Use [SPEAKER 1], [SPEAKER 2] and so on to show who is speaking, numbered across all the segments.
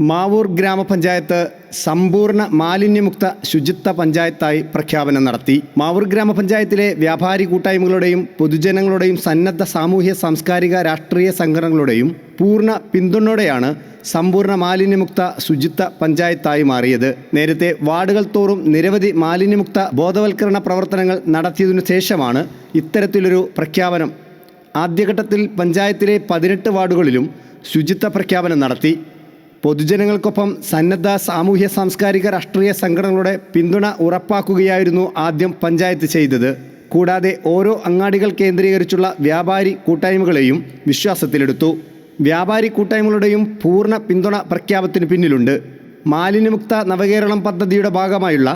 [SPEAKER 1] മാവൂർ ഗ്രാമപഞ്ചായത്ത് സമ്പൂർണ്ണ മാലിന്യമുക്ത ശുചിത്വ പഞ്ചായത്തായി പ്രഖ്യാപനം നടത്തി. മാവൂർ ഗ്രാമപഞ്ചായത്തിലെ വ്യാപാരി കൂട്ടായ്മകളുടെയും പൊതുജനങ്ങളുടെയും സന്നദ്ധ സാമൂഹ്യ സാംസ്കാരിക രാഷ്ട്രീയ സംഘടനകളുടെയും പൂർണ്ണ പിന്തുണയോടെയാണ് സമ്പൂർണ്ണ മാലിന്യമുക്ത ശുചിത്വ പഞ്ചായത്തായി മാറിയത്. നേരത്തെ വാർഡുകൾ തോറും നിരവധി മാലിന്യമുക്ത ബോധവൽക്കരണ പ്രവർത്തനങ്ങൾ നടത്തിയതിനു ശേഷമാണ് ഇത്തരത്തിലൊരു പ്രഖ്യാപനം. ആദ്യഘട്ടത്തിൽ പഞ്ചായത്തിലെ 18 വാർഡുകളിലും ശുചിത്വ പ്രഖ്യാപനം നടത്തി. പൊതുജനങ്ങൾക്കൊപ്പം സന്നദ്ധ സാമൂഹ്യ സാംസ്കാരിക രാഷ്ട്രീയ സംഘടനകളുടെ പിന്തുണ ഉറപ്പാക്കുകയായിരുന്നു ആദ്യം പഞ്ചായത്ത് ചെയ്തത്. കൂടാതെ ഓരോ അങ്ങാടികൾ കേന്ദ്രീകരിച്ചുള്ള വ്യാപാരി കൂട്ടായ്മകളെയും വിശ്വാസത്തിലെടുത്തു. വ്യാപാരി കൂട്ടായ്മകളുടെയും പൂർണ്ണ പിന്തുണ പ്രഖ്യാപനത്തിന് പിന്നിലുണ്ട്. മാലിന്യമുക്ത നവകേരളം പദ്ധതിയുടെ ഭാഗമായുള്ള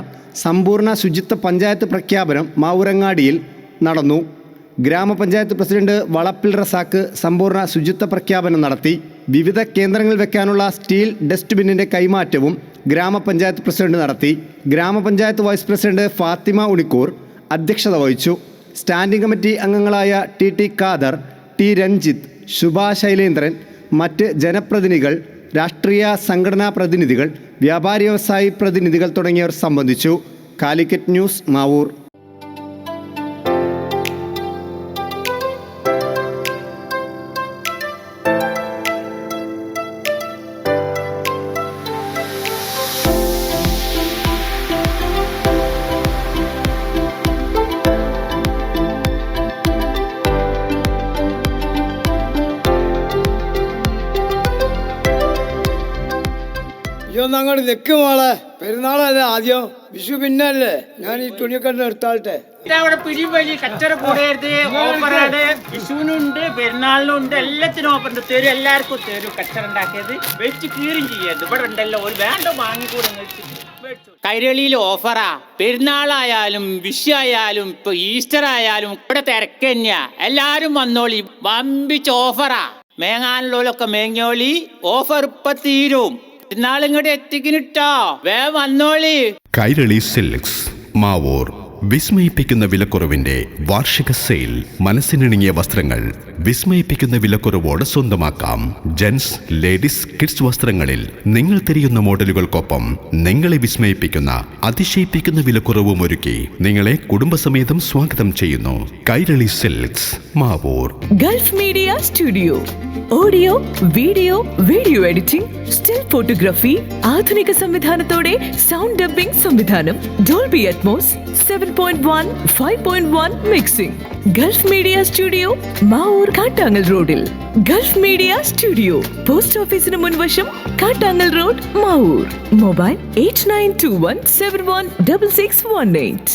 [SPEAKER 1] സമ്പൂർണ്ണ ശുചിത്വ പഞ്ചായത്ത് പ്രഖ്യാപനം മാവൂരങ്ങാടിയിൽ നടന്നു. ഗ്രാമപഞ്ചായത്ത് പ്രസിഡന്റ് വളപ്പിൽ റസാക്ക് സമ്പൂർണ്ണ ശുചിത്വ പ്രഖ്യാപനം നടത്തി. വിവിധ കേന്ദ്രങ്ങളിൽ വെക്കാനുള്ള സ്റ്റീൽ ഡസ്റ്റ്ബിന്നിൻ്റെ കൈമാറ്റവും ഗ്രാമപഞ്ചായത്ത് പ്രസിഡന്റ് നടത്തി. ഗ്രാമപഞ്ചായത്ത് വൈസ് പ്രസിഡന്റ് ഫാത്തിമ ഉണിക്കൂർ അധ്യക്ഷത വഹിച്ചു. സ്റ്റാൻഡിംഗ് കമ്മിറ്റി അംഗങ്ങളായ ടി ഖാദർ, ടി രഞ്ജിത്ത്, ശുഭ ശൈലേന്ദ്രൻ, മറ്റ് ജനപ്രതിനിധികൾ, രാഷ്ട്രീയ സംഘടനാ പ്രതിനിധികൾ, വ്യാപാരി വ്യവസായി പ്രതിനിധികൾ തുടങ്ങിയവർ സംബന്ധിച്ചു. കാലിക്കറ്റ് ന്യൂസ്, മാവൂർ.
[SPEAKER 2] അങ്ങോട്ട് നിൽക്കും മോളെ, പെരുന്നാളല്ലേ ആദ്യം, വിഷു പിന്നല്ലേ. ഞാൻ ഈ തുണിയൊക്കെ നിർത്താട്ടെ.
[SPEAKER 3] കച്ചറ കൂടരുത്, ഓഫറാണ്. വിഷുവിനുണ്ട്, പെരുന്നാളിനുണ്ട്, എല്ലാത്തിനും ഓഫർ തരും. എല്ലാവർക്കും തരും. കച്ചറ ഉണ്ടാക്കിയത് വെച്ച് കീറും ചെയ്യരുത്. ഇവിടെ ഉണ്ടല്ലോ, ഒരു വേണ്ട വാങ്ങിക്കൂടെ. കൈരളിയിൽ ഓഫറാ. പെരുന്നാളായാലും വിഷു ആയാലും ഇപ്പൊ ഈസ്റ്റർ ആയാലും ഇവിടെ തിരക്ക് തന്നെയാ. എല്ലാരും വന്നോളി, വമ്പിച്ച് ഓഫറാ. മേങ്ങാനുള്ളവരൊക്കെ മേങ്ങോളി, ഓഫർ ഇപ്പൊ തീരും. നാളിങ്ങോട്ട് എത്തിക്കിട്ടോ, വേ വന്നോളി.
[SPEAKER 4] കൈരളി സിൽക്സ് മാവൂർ വിസ്മയിപ്പിക്കുന്ന വിലക്കുറവിന്റെ വാർഷിക സെയിൽ. മനസ്സിനിണങ്ങിയ വസ്ത്രങ്ങൾ വിസ്മയിപ്പിക്കുന്ന വിലക്കുറവോട് സ്വന്തമാക്കാം. ജെന്റ്സ്, ലേഡീസ്, കിഡ്സ് വസ്ത്രങ്ങളിൽ നിങ്ങൾ തിരയുന്ന മോഡലുകൾക്കൊപ്പം നിങ്ങളെ വിസ്മയിപ്പിക്കുന്ന അതിശയിപ്പിക്കുന്ന വിലക്കുറവും ഒരുക്കി നിങ്ങളെ കുടുംബസമേതം സ്വാഗതം ചെയ്യുന്നു. Kairali silks Mavoor.
[SPEAKER 5] Gulf media studio. Audio, video editing, still photography, ആധുനിക സംവിധാനത്തോടെ സൗണ്ട് ഡബ്ബിംഗ് സംവിധാനം, Dolby Atmos, 7.1, 5.1 mixing. Gulf media studio, Mavoor, Kattangal റോഡിൽ. ഗൾഫ് മീഡിയ സ്റ്റുഡിയോ, പോസ്റ്റ് ഓഫീസിന് മുൻവശം, കാട്ടാങ്ങൽ റോഡ്, മാവൂർ. മൊബൈൽ 8921716618.